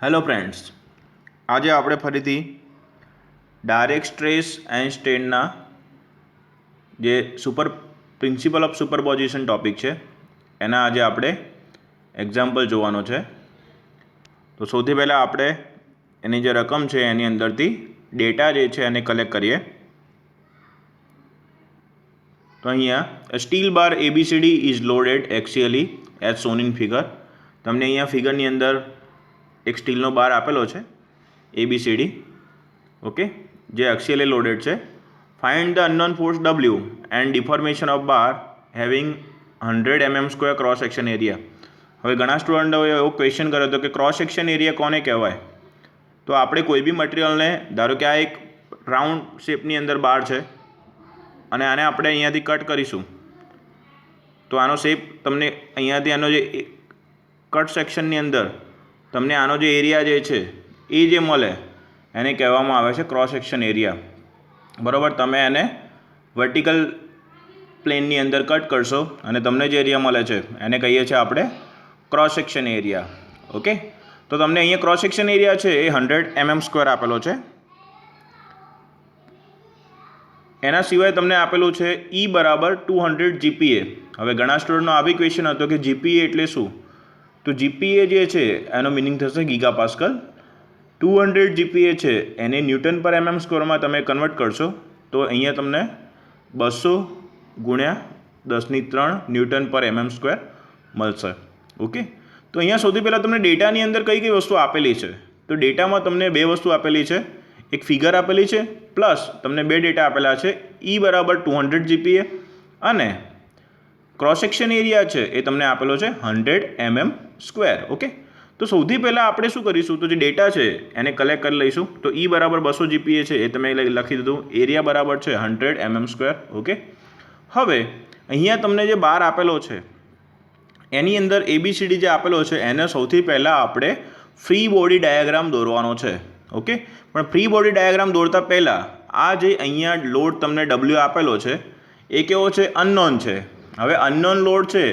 Hello friends, આજે આપણે ફરીથી ડાયરેક્ટ સ્ટ્રેસ એન્ડ સ્ટ્રેનના જે પ્રિન્સિપલ ઓફ સુપરપોઝિશન ટોપિક છે એના આજે આપણે એક્ઝામ્પલ જોવાનો છે. તો સૌથી પહેલાં આપણે એની જે રકમ છે એની અંદરથી ડેટા જે છે એને કલેક્ટ કરીએ. તો અહીંયા steel bar ABCD is loaded axially as shown in figure. તમને અહીંયા ફિગરની અંદર એક સ્ટીલનો બાર આપેલો છે ABCD, ઓકે, જે એક્સિયલી લોડેડ છે. Find the unknown force W and deformation of bar having 100 mm² cross section area. હવે ઘણા સ્ટુડન્ટોએ એવો ક્વેશ્ચન કર્યો હતો કે ક્રોસ સેક્શન એરિયા કોને કહેવાય. તો આપણે કોઈ બી મટીરિયલને, ધારો કે આ એક રાઉન્ડ શેપની અંદર બાર છે અને આને આપણે અહીંયાથી કટ કરીશું તો આનો શેપ તમને અહીંયાથી આનો જે કટ સેક્શનની અંદર તમને આનો જે એરિયા જે છે એ જે મળે એને કહેવામાં આવે છે ક્રોસ સેક્શન એરિયા. બરાબર, તમે એને વર્ટિકલ પ્લેનની અંદર કટ કરશો અને તમને જે એરિયા મળે છે એને કહીએ છીએ આપણે ક્રોસ સેક્શન એરિયા. ઓકે, તો તમને અહીંયા ક્રોસ સેક્શન એરિયા છે એ 100 mm² આપેલો છે. એના સિવાય તમને આપેલું છે E બરાબર 200 GPa. હવે ઘણા સ્ટુડન્ટનો આ બી ક્વેશ્ચન હતો કે GPa એટલે શું. તો GPa જે છે એનો મિનિંગ થશે ગીગા પાસ્કલ. 200 GPa છે એને ન્યૂટન પર mm² તમે કન્વર્ટ કરશો તો અહીંયા તમને 200 × 10³ ન્યૂટન પર mm² મળશે. ઓકે, તો અહીંયા સૌથી પહેલાં તમને ડેટાની અંદર કઈ કઈ વસ્તુ આપેલી છે. તો ડેટામાં તમને બે વસ્તુ આપેલી છે, એક ફિગર આપેલી છે પ્લસ તમને બે ડેટા આપેલા છે. E બરાબર 200 GPa અને ક્રોસ સેક્શન એરિયા છે એ તમને આપેલો છે 100 mm². ઓકે, તો સૌથી પહેલાં આપણે શું કરીશું, તો જે ડેટા છે એને કલેક્ટ કરી લઈશું. તો E બરાબર 200 GPa છે એ તમે લખી દીધું, એરિયા બરાબર છે 100 mm². ઓકે, હવે અહીંયા તમને જે બાર આપેલો છે એની અંદર ABCD જે આપેલો છે એને સૌથી પહેલાં આપણે ફ્રી બોડી ડાયાગ્રામ દોરવાનો છે. ઓકે, પણ ફ્રી બોડી ડાયાગ્રામ દોરતા પહેલાં આ જે અહીંયા લોડ તમને W આપેલો છે એ કેવો છે, અનનોન છે. હવે અનનોન લોડ છે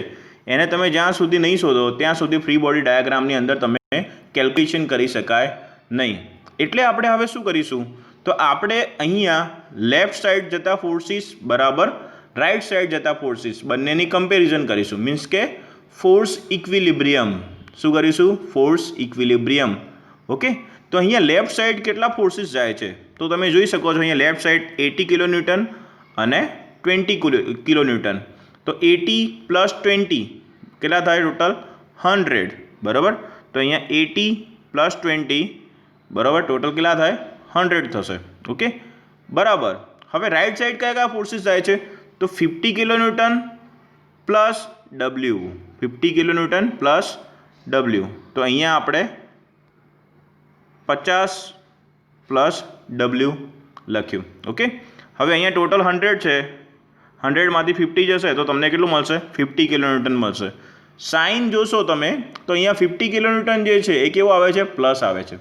એને તમે જ્યાં સુધી નહીં શોધો ત્યાં સુધી ફ્રી બોડી ડાયાગ્રામની અંદર તમે કેલ્ક્યુલેશન કરી શકાય નહીં. એટલે આપણે હવે શું કરીશું, તો આપણે અહીંયા લેફ્ટ સાઈડ જતા ફોર્સિસ બરાબર રાઈટ સાઈડ જતા ફોર્સિસ બંનેની કમ્પેરિઝન કરીશું. મીન્સ કે ફોર્સ ઇક્વિલિબ્રિયમ. શું કરીશું, ફોર્સ ઇક્વિલિબ્રિયમ. ઓકે, તો અહીંયા લેફ્ટ સાઈડ કેટલા ફોર્સિસ જાય છે તો તમે જોઈ શકો છો. અહીંયા લેફ્ટ સાઈડ 80 kN અને 20 kN. તો 80 + 20 કેટલા થાય, ટોટલ 100. બરાબર, તો અહીંયા 80 + 20 બરાબર ટોટલ કેટલા થાય, 100 થશે. ઓકે, બરાબર. હવે રાઈટ સાઈડ કયા કયા ફોર્સિસ જાય છે, તો 50 kN plus W, 50 kN plus W. તો અહીંયા આપણે 50 + W લખ્યું. ઓકે, હવે અહીંયા ટોટલ 100 છે, 100માંથી 50 જશે તો તમને કેટલું મળશે, 50 kN મળશે. સાઇન જોશો તમે તો અહીંયા 50 kN જે છે એ કેવો આવે છે, પ્લસ આવે છે.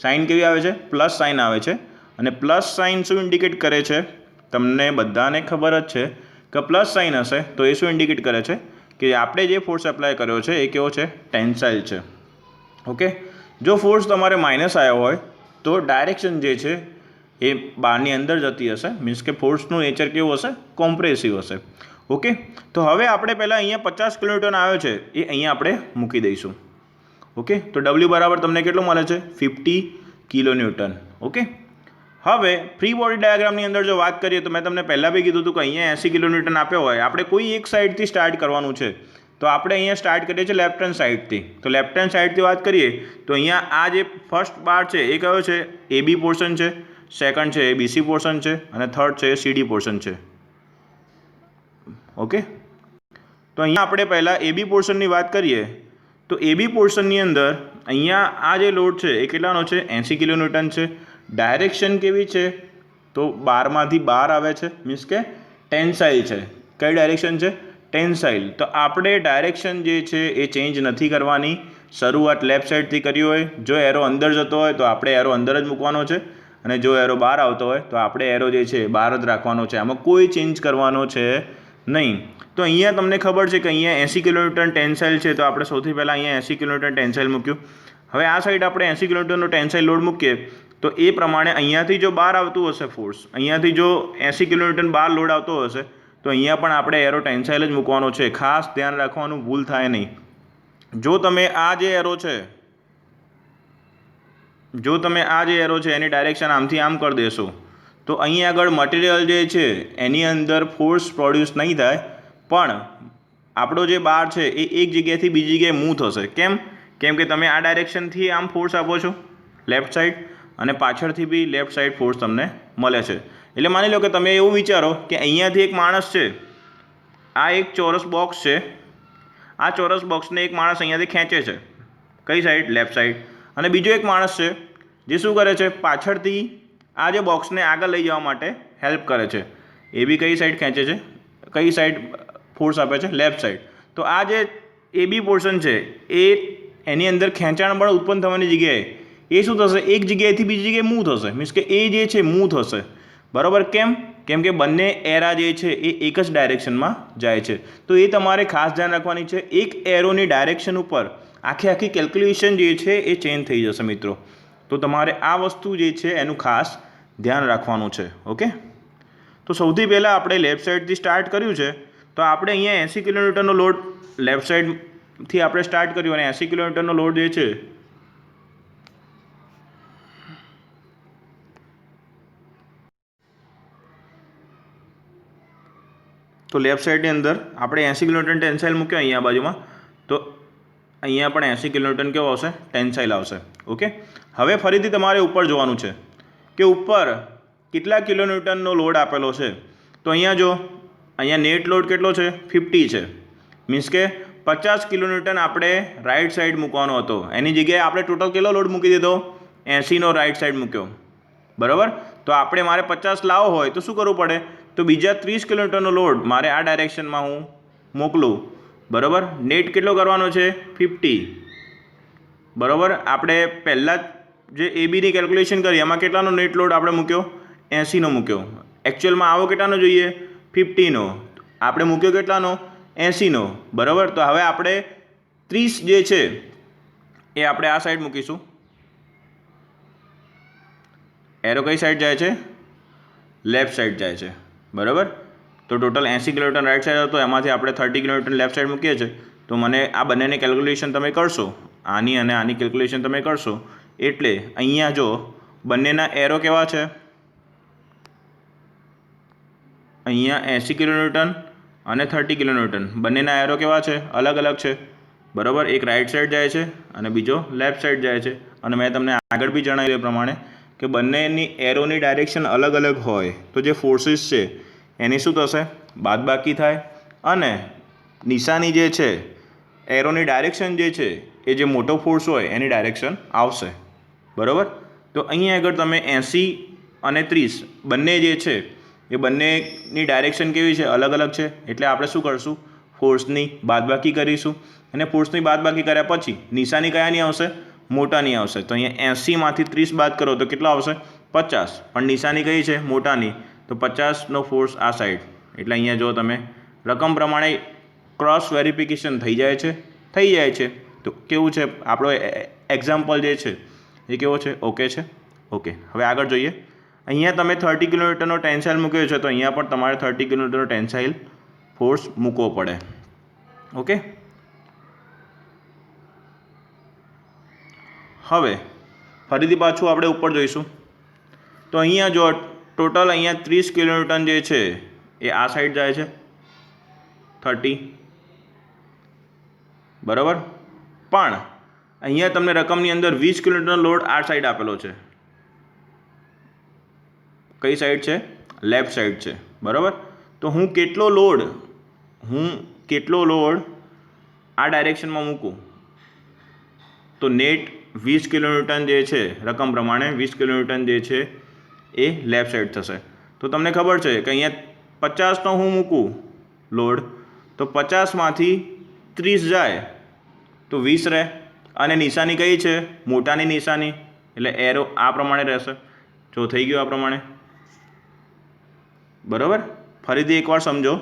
સાઇન કેવી આવે છે, પ્લસ સાઇન આવે છે. અને પ્લસ સાઇન શું ઇન્ડિકેટ કરે છે, તમને બધાને ખબર જ છે કે પ્લસ સાઇન હશે તો એ શું ઇન્ડિકેટ કરે છે કે આપણે જે ફોર્સ એપ્લાય કર્યો છે એ કેવો છે, ટેન્સાઇલ છે. ઓકે, જો ફોર્સ તમારે માઇનસ આવ્યો હોય તો ડાયરેક્શન જે છે એ બારની અંદર જતી હશે. મીન્સ કે ફોર્સનું નેચર કેવું હશે, કોમ્પ્રેસિવ હશે. ઓકે, તો હવે આપણે પહેલાં અહીંયા 50 kN આવ્યો છે એ અહીંયા આપણે મૂકી દઈશું. ઓકે, તો W બરાબર તમને કેટલું મળે છે, 50 kN. ઓકે, હવે ફ્રી બોડી ડાયાગ્રામની અંદર જો વાત કરીએ તો મેં તમને પહેલાં બી કીધું હતું કે અહીંયા 80 kN આપ્યો હોય, આપણે કોઈ એક સાઈડથી સ્ટાર્ટ કરવાનું છે. તો આપણે અહીંયા સ્ટાર્ટ કરીએ છીએ લેફ્ટ હેન્ડ સાઈડથી. તો લેફ્ટ હેન્ડ સાઈડથી વાત કરીએ તો અહીંયા આ જે ફર્સ્ટ બાર છે એ કયો છે, AB પોર્શન છે, સેકન્ડ છે એ BC પોર્શન છે અને થર્ડ છે એ CD પોર્શન છે. ઓકે, તો અહીંયા આપણે પહેલાં AB પોર્શનની વાત કરીએ તો AB પોર્શનની અંદર અહીંયા આ જે લોડ છે એ કેટલાનો છે, 80 kN છે. ડાયરેક્શન કેવી છે, તો 12માંથી 12 આવે છે. મીન્સ કે ટેન્સાઇલ છે. કઈ ડાયરેક્શન છે, ટેન્સાઇલ. તો આપણે ડાયરેક્શન જે છે એ ચેન્જ નથી કરવાની. શરૂઆત લેફ્ટ સાઈડથી કરી હોય, જો એરો અંદર જતો હોય તો આપણે એરો અંદર જ મૂકવાનો છે અને જો એરો બહાર આવતો હોય તો આપણે એરો જે છે બહાર જ રાખવાનો છે. આમાં કોઈ ચેન્જ કરવાનો છે નહીં. તો અહીંયા તમને ખબર છે કે અહીંયા 80 kN ટેન્સાઇલ છે તો આપણે સૌથી પહેલાં અહીંયા 80 kN ટેન્સાઇલ મૂક્યું. હવે આ સાઈડ આપણે 80 કિલોન્યુટનનો ટેન્સાઇલ લોડ મૂકીએ તો એ પ્રમાણે અહીંયાથી જો બહાર આવતું હશે ફોર્સ, અહીંયાથી જો 80 કિલોન્યુટન બહાર લોડ આવતો હશે તો અહીંયા પણ આપણે એરો ટેન્સાઇલ જ મૂકવાનો છે. ખાસ ધ્યાન રાખવાનું, ભૂલ થાય નહીં. જો તમે આ જે એરો છે એની ડાયરેક્શન આમથી આમ કરી દેશો તો અહીં આગળ મટીરિયલ જે છે એની અંદર ફોર્સ પ્રોડ્યુસ નહીં થાય, પણ આપણો જે બાર છે એ એક જગ્યાએથી બીજી જગ્યાએ મૂવ થશે. કેમ કે તમે આ ડાયરેક્શનથી આમ ફોર્સ આપો છો લેફ્ટ સાઈડ, અને પાછળથી બી લેફ્ટ સાઈડ ફોર્સ તમને મળે છે. એટલે માની લો કે તમે એવું વિચારો કે અહીંયાથી એક માણસ છે, આ એક ચોરસ બોક્સ છે, આ ચોરસ બોક્સને એક માણસ અહીંયાથી ખેંચે છે, કઈ સાઈડ? Left side. અને બીજો એક માણસ છે જે શું કરે છે? પાછળથી આ જે બોક્સને આગળ લઈ જવા માટે હેલ્પ કરે છે. એ બી કઈ સાઈડ ખેંચે છે? કઈ સાઈડ ફોર્સ આપે છે? Left side. તો આ જે એ બી પોર્શન છે એ એની અંદર ખેંચાણ બળ ઉત્પન્ન થવાની જગ્યાએ એ શું થશે? એક જગ્યાએથી બીજી જગ્યાએ મૂવ થશે. મીન્સ કે એ જે છે મૂવ થશે. બરાબર? કેમ કે બંને એરા જે છે એ એક જ ડાયરેક્શનમાં જાય છે. તો એ તમારે ખાસ ધ્યાન રાખવાની છે. એક એરોની ડાયરેક્શન ઉપર આખી કેલ્ક્યુલેશન જે છે એ ચેન્જ થઈ જશે મિત્રો. તો તમારે આ વસ્તુ જે છે એનું ખાસ ધ્યાન રાખવાનું છે. ઓકે, તો સૌથી પહેલાં આપણે લેફ્ટ સાઈડથી સ્ટાર્ટ કર્યું છે. તો આપણે અહીંયા 80 કિલોન્યુટનનો લોડ લેફ્ટ સાઈડથી આપણે સ્ટાર્ટ કર્યું, અને 80 કિલોન્યુટનનો લોડ જે છે તો લેફ્ટ સાઈડની અંદર આપણે 80 કિલોન્યુટન ટેન્સાઇલ મૂક્યો અહીંયા બાજુમાં, તો અહીંયા પણ 80 કિલોન્યુટન કેવો આવશે? ટેન્સાઇલ આવશે. ઓકે, હવે ફરીથી તમારે ઉપર જોવાનું છે કે ઉપર કેટલા કિલોન્યુટનનો લોડ આપેલો છે. તો અહીંયા જો, અહીંયા નેટ લોડ કેટલો છે? 50 છે. મીન્સ કે 50 કિલોન્યુટન આપણે રાઈટ સાઈડ મૂકવાનો હતો, એની જગ્યાએ આપણે ટોટલ કેટલો લોડ મૂકી દીધો? 80નો રાઈટ સાઈડ મૂક્યો. બરાબર? તો મારે 50 લાવવો હોય તો શું કરવું પડે? તો બીજા 30 કિલોન્યુટનનો લોડ મારે આ ડાયરેક્શનમાં હું મોકલું. બરાબર? નેટ કેટલો કરવાનો છે? 50. બરાબર? આપણે પહેલાં જે એબીની કેલ્ક્યુલેશન કરી એમાં કેટલાનો નેટ લોડ આપણે મૂક્યો? 80નો મૂક્યો. એકચ્યુઅલમાં આવો કેટલાનો જોઈએ? 50નો. આપણે મૂક્યો કેટલાનો? 80નો. બરાબર? તો હવે આપણે 30 જે છે એ આપણે આ સાઈડ મૂકીશું. એરો કઈ સાઈડ જાય છે? લેફ્ટ સાઈડ જાય છે. બરાબર? તો ટોટલ 80 કિલોન્યુટન રાઈટ સાઈડ હતો, એમાંથી આપણે 30 કિલોન્યુટન લેફ્ટ સાઈડ મૂકીએ છીએ. તો મને આ બંનેની કેલ્ક્યુલેશન તમે કરશો, આની અને આની કેલ્ક્યુલેશન તમે કરશો, એટલે અહીંયા જો બંનેના એરો કેવા છે? અહીંયા 80 કિલોન્યુટન અને 30 કિલોન્યુટન બંનેના એરો કેવા છે? અલગ અલગ છે. બરાબર? એક રાઈટ સાઈડ જાય છે અને બીજો લેફ્ટ સાઈડ જાય છે. અને મેં તમને આગળ બી જણાવ્યું એ પ્રમાણે કે બંનેની એરોની ડાયરેક્શન અલગ અલગ હોય તો જે ફોર્સિસ છે એની શું થશે? બાદબાકી થાય, અને નિશાની જે છે એરોની ડાયરેક્શન જે છે એ જે મોટો ફોર્સ હોય એની ડાયરેક્શન આવશે. બરાબર? તો અહીંયા આગળ તમે 80 અને 30 બંને જે છે એ બંનેની ડાયરેક્શન કેવી છે? અલગ અલગ છે. એટલે આપણે શું કરશું? ફોર્સની બાદબાકી કરીશું, અને ફોર્સની બાદબાકી કર્યા પછી નિશાની કયાની આવશે? મોટાની આવશે. તો અહીંયા 80માંથી 30 બાદ કરો તો કેટલા આવશે? 50. પણ નિશાની કઈ છે? મોટાની. તો 50નો ફોર્સ આ સાઈડ. એટલે અહીંયા જો તમે રકમ પ્રમાણે ક્રોસ વેરિફિકેશન થઈ જાય છે. તો કેવું છે આપણો એક્ઝામ્પલ જે છે એ કેવો છે? ઓકે છે. ઓકે, હવે આગળ જોઈએ. અહીંયા તમે 30 કિલોન્યુટનનો ટેન્સાઇલ મૂક્યો છે, તો અહીંયા પણ તમારે 30 કિલોન્યુટનનો ટેન્સાઇલ ફોર્સ મૂકવો પડે. ઓકે, હવે ફરીથી પાછું આપણે ઉપર જોઈશું. તો અહીંયા જો ટોટલ અહીંયા 30 કિલોન્યુટન જે છે એ આ સાઈડ જાય છે 30. બરાબર? પણ અહીંયા તમને રકમની અંદર 20 કિલોન્યુટનનો લોડ આ સાઈડ આપેલો છે. કઈ સાઈડ છે? લેફ્ટ સાઈડ છે. બરાબર? તો હું કેટલો લોડ આ ડાયરેક્શનમાં મૂકું તો નેટ 20 કિલોન્યુટન જે છે રકમ પ્રમાણે 20 કિલોન્યુટન જે છે એ લેફ્ટ સાઈડ થશે. તો તમને ખબર છે કે અહીંયા 50નો હું મૂકું લોડ, તો 50માંથી 30 જાય તો 20 રહે, અને નિશાની કઈ છે? મોટાની નિશાની. એટલે એરો આ પ્રમાણે રહેશે. જો થઈ ગયું આ પ્રમાણે. બરાબર? ફરીથી એકવાર સમજો.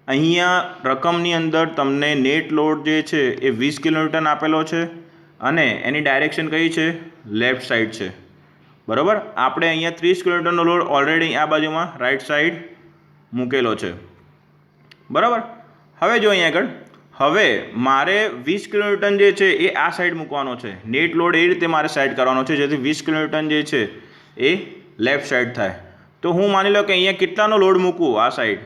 અહીંયા રકમની અંદર તમને નેટ લોડ જે છે એ 20 કિલોન્યુટન આપેલો છે, અને એની ડાયરેક્શન કઈ છે? લેફ્ટ સાઈડ છે, બરાબર. આપણે અહીંયા 30 કિલોન્યુટનનો લોડ ઓલરેડી આ બાજુમાં રાઈટ સાઈડ મૂકેલો છે, બરાબર. હવે જો અહીંયા આગળ હવે મારે 20 કિલોન્યુટન જે છે એ આ સાઈડ મૂકવાનો છે. નેટ લોડ એ રીતે મારે સેટ કરવાનો છે જેથી 20 કિલોન્યુટન જે છે એ લેફ્ટ સાઈડ થાય. તો હું માની લો કે અહીંયા કેટલાનો લોડ મૂકું આ સાઈડ,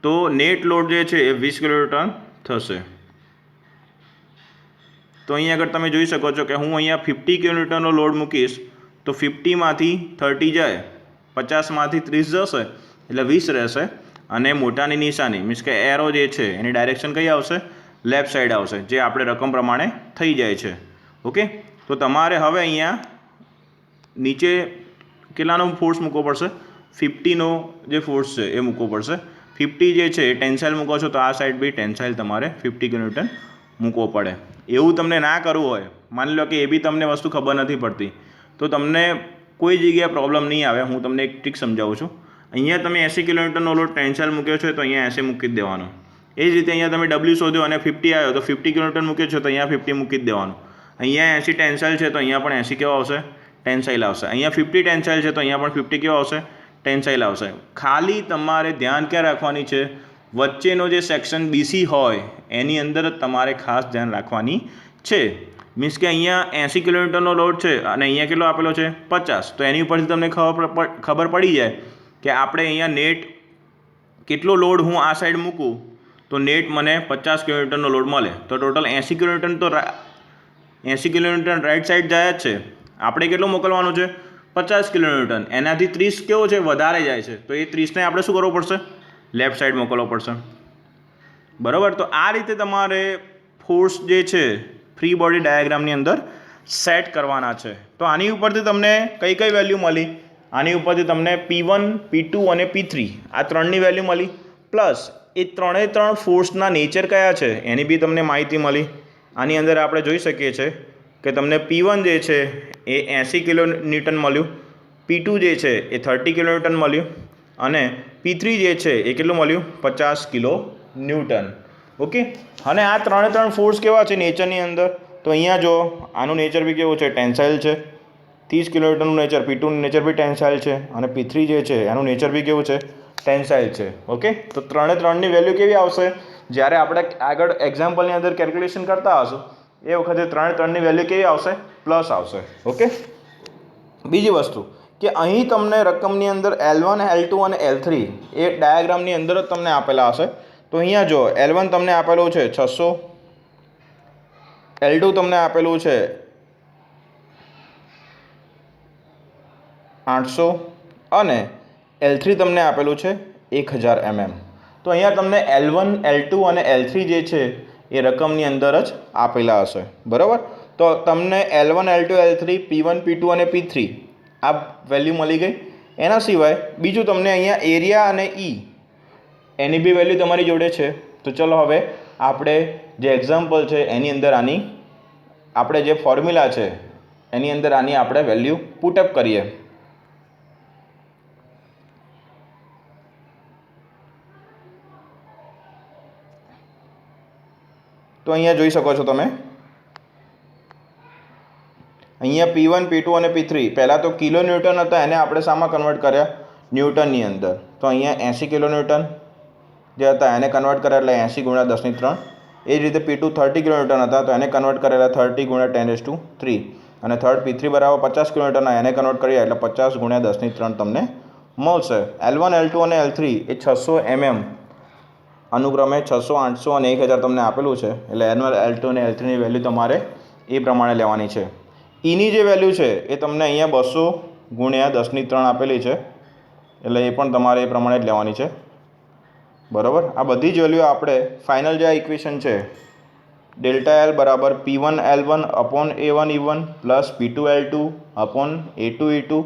તો નેટ લોડ જે છે એ 20 કિલોન્યુટન થશે. તો અહીંયા આગળ તમે જોઈ શકો છો કે હું અહીંયા 50 કિલોન્યુટનનો લોડ મૂકીશ તો 50માંથી 30 જાય, 50માંથી 30 જશે એટલે 20 રહેશે. અને મોટાની નિશાની મીન્સ કે એરો જે છે એની ડાયરેક્શન કઈ આવશે? લેફ્ટ સાઈડ આવશે, જે આપણે રકમ પ્રમાણે થઈ જાય છે. ઓકે, તો તમારે હવે અહીંયા નીચે કેટલાનો ફોર્સ મૂકવો પડશે? 50નો જે ફોર્સ છે એ મૂકવો પડશે. 50 જે છે એ ટેન્સાઇલ મૂકો છો તો આ સાઈડ બી ટેન્સાઇલ તમારે 50 કિલોન્યુટન મૂકવો પડે. એવું તમને ના કરવું હોય, માની લો કે એ બી તમને વસ્તુ ખબર નથી પડતી, તો તમને કોઈ જગ્યાએ પ્રોબ્લેમ નહીં આવે. હું તમને એક ટ્રીક સમજાવું છું. અહીંયા તમે 80 કિલોન્યુટનનો લોડ ટેન્સાઇલ મૂક્યો છે તો અહીંયા 80 મૂકી જ દેવાનો. એ જ રીતે અહીંયા તમે W શોધ્યો અને 50 આવ્યો તો 50 કિલોન્યુટન મૂક્યો છે તો અહીંયા 50 મૂકી જ દેવાનું. અહીંયા 80 ટેન્સાઇલ છે તો અહીંયા પણ 80 કેવો આવશે? ટેન્સાઇલ આવશે. અહીંયા 50 ટેન્સાઇલ છે તો અહીંયા પણ 50 કેવો આવશે? ટેન્સાઇલ આવશે. ખાલી તમારે ધ્યાન ક્યાં રાખવાની છે? વચ્ચેનો જે સેક્શન BC હોય એની અંદર જ તમારે ખાસ ધ્યાન રાખવાની છે. મીન્સ કે અહીંયા 80 કિલોન્યુટનનો લોડ છે અને અહીંયા કેટલો આપેલો છે? 50. તો એની ઉપરથી તમને ખબર પડી જાય કે આપણે અહીંયા નેટ કેટલો લોડ હું આ સાઈડ મૂકું તો નેટ મને 50 કિલોન્યુટનનો લોડ મળે. તો ટોટલ 80 કિલોન્યુટન તો 80 કિલોન્યુટન રાઈટ સાઈડ જાય જ છે. આપણે કેટલું મોકલવાનું છે? 50 કિલોન્યુટન. એનાથી 30 કેવો છે? વધારે જાય છે. તો એ 30ને આપણે શું કરવું પડશે? લેફ્ટ સાઈડ મોકલવો પડશે, બરાબર. તો આ રીતે તમારે ફોર્સ જે છે ફ્રી બોડી ડાયાગ્રામની અંદર સેટ કરવાના છે. તો આની ઉપરથી તમને કઈ કઈ વેલ્યુ મળી? આની ઉપરથી તમને P1, P2 અને P3 આ ત્રણની વેલ્યુ મળી, પ્લસ એ ત્રણ ફોર્સના નેચર કયા છે એની બી તમને માહિતી મળી. આની અંદર આપણે જોઈ શકીએ છીએ કે તમને P1 જે છે એ 80 કિલોન્યુટન મળ્યું, P2 જે છે એ 30 કિલોન્યુટન મળ્યું અને P3 જે છે એ કેટલું મળ્યું? 50 કિલોન્યુટન. ઓકે, અને આ ત્રણ ફોર્સ કેવા છે નેચરની અંદર? તો અહીંયા જો આનું નેચર બી કેવું છે? ટેન્સાઇલ છે. 30 કિલોન્યુટનનું નેચર, P2નું નેચર બી ટેન્સાઇલ છે અને P3 જે છે એનું નેચર બી કેવું છે? ટેન્સાઇલ છે. ઓકે, તો ત્રણની વેલ્યુ કેવી આવશે? જ્યારે આપણે આગળ એક્ઝામ્પલની અંદર કેલ્ક્યુલેશન કરતા હશું એ વખતે ત્રણની વેલ્યુ કેવી આવશે? પ્લસ આવશે. ઓકે, બીજી વસ્તુ કે અહીં તમને રકમની અંદર L1, L2 અને L3 એ ડાયાગ્રામની અંદર જ તમને આપેલા હશે. તો અહીંયા જો L1 તમને આપેલું છે 600, L2 તમને આપેલું છે 800 અને L3 તમને આપેલું છે 1000 mm. તો અહીંયા તમને L1, L2 અને L3 જે છે એ રકમની અંદર જ આપેલા હશે, બરાબર. તો તમને L1, L2, L3, P1, P2 અને P3 આ વેલ્યુ મળી ગઈ. એના સિવાય બીજું તમને અહીંયા એરિયા અને એની બી વેલ્યુ તમારી જોડે છે. તો ચલો હવે આપણે જે એક્ઝામ્પલ છે એની અંદર આની આપણે જે ફોર્મ્યુલા છે એની અંદર આની આપણે વેલ્યુ પુટઅપ કરીએ. તો અહીંયા જોઈ શકો છો તમે, અહીંયા P1, P2 અને P3 પહેલાં તો કિલો ન્યૂટન હતા, એને આપણે શામાં કન્વર્ટ કર્યા? ન્યૂટનની અંદર. તો અહીંયા 80 કિલો ન્યૂટન જે હતા એને કન્વર્ટ કર્યા એટલે 80 ગુણ્યા 10^3. એ જ રીતે P2 30 કિલો ન્યૂટન હતા તો એને કન્વર્ટ કરેલા 30 ગુણ્યા 10^3 અને P3 બરાબર 50 કિલો ન્યૂટન એને કન્વર્ટ કર્યા એટલે 50 ગુણ્યા 10^3 તમને મળશે. L1, L2 અને L3 એ 600 mm અનુક્રમે 600, 800 અને 1000 તમને આપેલું છે. એટલે L1, L2 અને L3ની વેલ્યુ તમારે એ પ્રમાણે લેવાની છે. ની જે વેલ્યુ છે એ તમને અહીંયા 200 ગુણ્યા 10^3 આપેલી છે એટલે એ પણ તમારે એ પ્રમાણે જ લેવાની છે, બરાબર. આ બધી જ વેલ્યુ આપણે ફાઇનલ જે ઇક્વેશન છે ΔL બરાબર P1L1 upon A1E1 plus P2L2 upon A2E2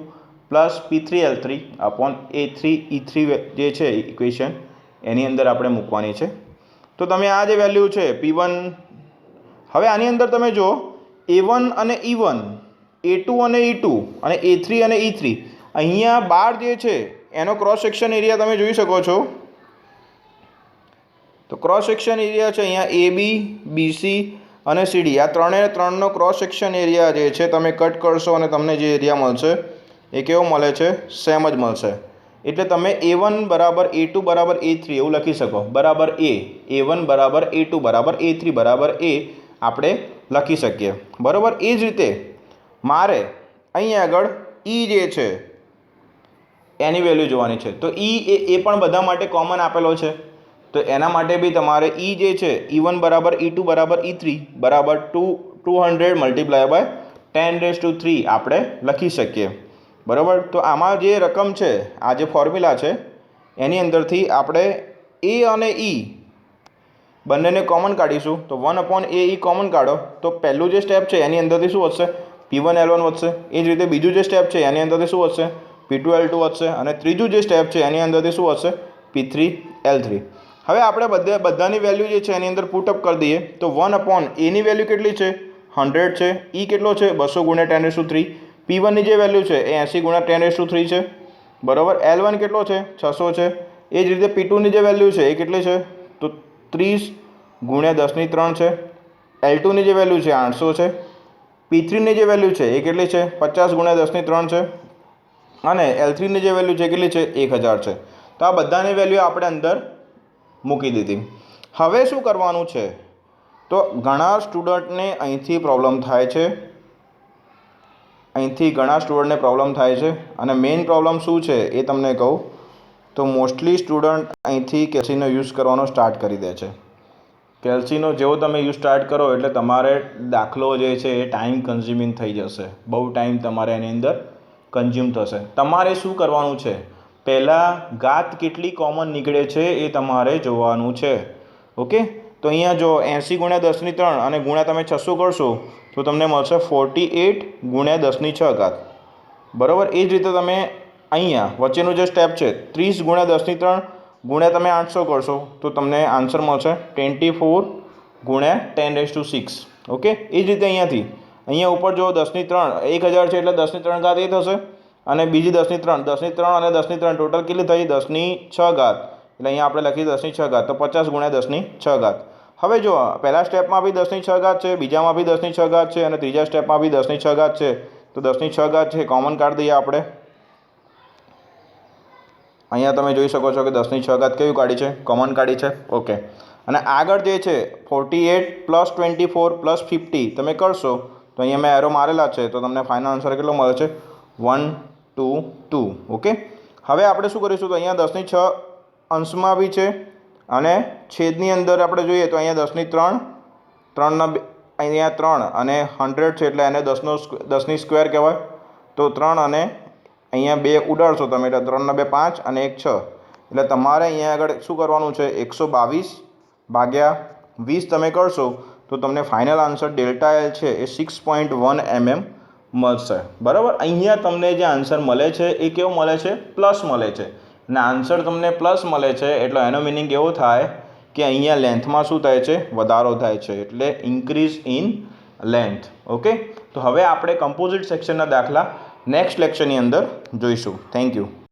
plus P3L3 upon A3E3 જે છે ઇક્વેશન એની અંદર આપણે મૂકવાની છે. તો તમે આ જે વેલ્યુ છે P1, હવે આની અંદર તમે જો A1 અને E1, A2 અને E2 અને A3 અને E3 અહીંયા બાર જે છે એનો ક્રોસ સેક્શન એરિયા તમે જોઈ શકો છો. તો ક્રોસ સેક્શન એરિયા છે અહીંયા AB, BC અને સીડી, આ ત્રણે ત્રણનો ક્રોસ સેક્શન એરિયા જે છે તમે કટ કરશો અને તમને જે એરિયા મળશે એ કેવો મળે છે? સેમ જ મળશે. એટલે તમે A1 બરાબર A2 બરાબર A3 એવું લખી શકો. બરાબર A1 બરાબર A2 બરાબર A3 બરાબર A આપણે લખી શકીએ. બરાબર. એ જ રીતે મારે અહીં આગળ E જે છે એની વેલ્યુ જોવાની છે. તો એ પણ બધા માટે કોમન આપેલો છે. તો એના માટે બી તમારે E જે છે E1 બરાબર E2 બરાબર E3 બરાબર 200 મલ્ટીપ્લાય બાય 10⁻³ આપણે લખી શકીએ. બરાબર. તો આમાં જે રકમ છે, આ જે ફોર્મ્યુલા છે એની અંદરથી આપણે A અને E બંનેને કોમન કાઢીશું. તો 1/AE કોમન કાઢો તો પહેલું જે સ્ટેપ છે એની અંદરથી શું વધશે? P1 L1 વધશે. એ જ રીતે બીજું જે સ્ટેપ છે એની અંદરથી શું વધશે? P2 L2 વધશે. અને ત્રીજું જે સ્ટેપ છે એની અંદરથી શું વધશે? P3 L3. હવે આપણે બધાની વેલ્યુ જે છે એની અંદર પુટઅપ કરી દઈએ. તો 1/Aની વેલ્યુ કેટલી છે? 100 છે. E કેટલો છે? 200 × 10⁻³ P1 ની જે વેલ્યુ છે એ 80 × 10⁻³ છે. બરાબર. L1 કેટલો છે? 600 છે. એ જ રીતે P2 ની જે વેલ્યુ છે એ કેટલી છે? તો 30 × 10⁻³ છે. L2 ની જે વેલ્યુ છે 800 છે. P3 ની જે વેલ્યુ છે એ કેટલી છે? 50 × 10⁻³ છે. અને L3 ની જે વેલ્યુ છે કેટલી છે? 1000 છે. તો આ બધાની વેલ્યુ આપણે અંદર મૂકી દીધી. હવે શું કરવાનું છે? તો ઘણા સ્ટુડન્ટને અહીંથી પ્રોબ્લેમ થાય છે. અને મેઇન પ્રોબ્લેમ શું છે એ તમને કહું તો મોસ્ટલી સ્ટુડન્ટ અહીંથી કેલ્સીનો યુઝ કરવાનો સ્ટાર્ટ કરી દે છે. કેલ્સીનો જેવો તમે યુઝ સ્ટાર્ટ કરો એટલે તમારે દાખલો જે છે એ ટાઈમ કન્ઝ્યુમિંગ થઈ જશે. બહુ ટાઈમ તમારે એની અંદર કન્ઝ્યુમ થશે. તમારે શું કરવાનું છે? પહેલાં ઘાત કેટલી કોમન નીકળે છે એ તમારે જોવાનું છે. ઓકે. તો અહીંયા જો 80 × 10⁻³ અને ગુણ્યા તમે 600 કરશો તો તમને મળશે 48 × 10⁻⁶. બરાબર. એ જ રીતે તમે અહીંયા વચ્ચેનું જે સ્ટેપ છે 30 × 10⁻³ ગુણ્યા તમે 800 કરશો તો તમને આન્સર મળશે 24 × 10⁻⁶. ઓકે. એ જ રીતે અહીંયા ઉપર જો 10⁻³ 1000 છે એટલે 10⁻³ ઘાત એ થશે. અને બીજી 10⁻³ અને 10⁻³ ટોટલ કેટલી થઈ? 10⁻⁶. એટલે અહીંયા આપણે લખી 10⁻⁶ તો 50 × 10⁻⁶. હવે જો પહેલા સ્ટેપમાં બી 10⁻⁶ છે, બીજામાં બી 10⁻⁶ છે અને ત્રીજા સ્ટેપમાં બી 10⁻⁶ છે. તો 10⁻⁶ છે કોમન કાઢી દઈએ આપણે. અહીંયા તમે જોઈ શકો છો કે 10⁻⁶ કેવી કાઢી છે? કોમન કાઢી છે. ઓકે. અને આગળ જે છે 48 + 24 + 50 તમે કરશો તો અહીંયા મેં એરો મારેલા છે તો તમને ફાઇનલ આન્સર કેટલો મળે છે? 122. ઓકે. હવે આપણે શું કરીશું? તો અહીંયા 10⁻⁶ અંશમાં બી છે અને છેદની અંદર આપણે જોઈએ તો અહીંયા 10⁻³ 3 અહીંયા 3 અને 100 છે એટલે એને 10ની સ્ક્વેર કહેવાય. તો 3 અને અહીંયા 2 ઉડાડશો તમે એટલે 3 ના 2 5 અને 1 6. એટલે તમારે અહીંયા આગળ શું કરવાનું છે? 122 / 20 તમે કરશો તો તમને ફાઇનલ આન્સર ΔL છે એ 6.1 mm મળશે. બરાબર. અહીંયા તમને જે આન્સર મળે છે એ કેવો મળે છે? પ્લસ મળે છે. અને આન્સર તમને પ્લસ મળે છે એટલે એનો મિનિંગ એવો થાય કે અહીંયા લેન્થમાં શું થાય છે? વધારો થાય છે. એટલે ઇન્ક્રીઝ ઇન લેન્થ. ઓકે. તો હવે આપણે કમ્પોઝિટ સેક્શનના દાખલા નેક્સ્ટ લેક્ચરની અંદર જોઈશું. Thank you.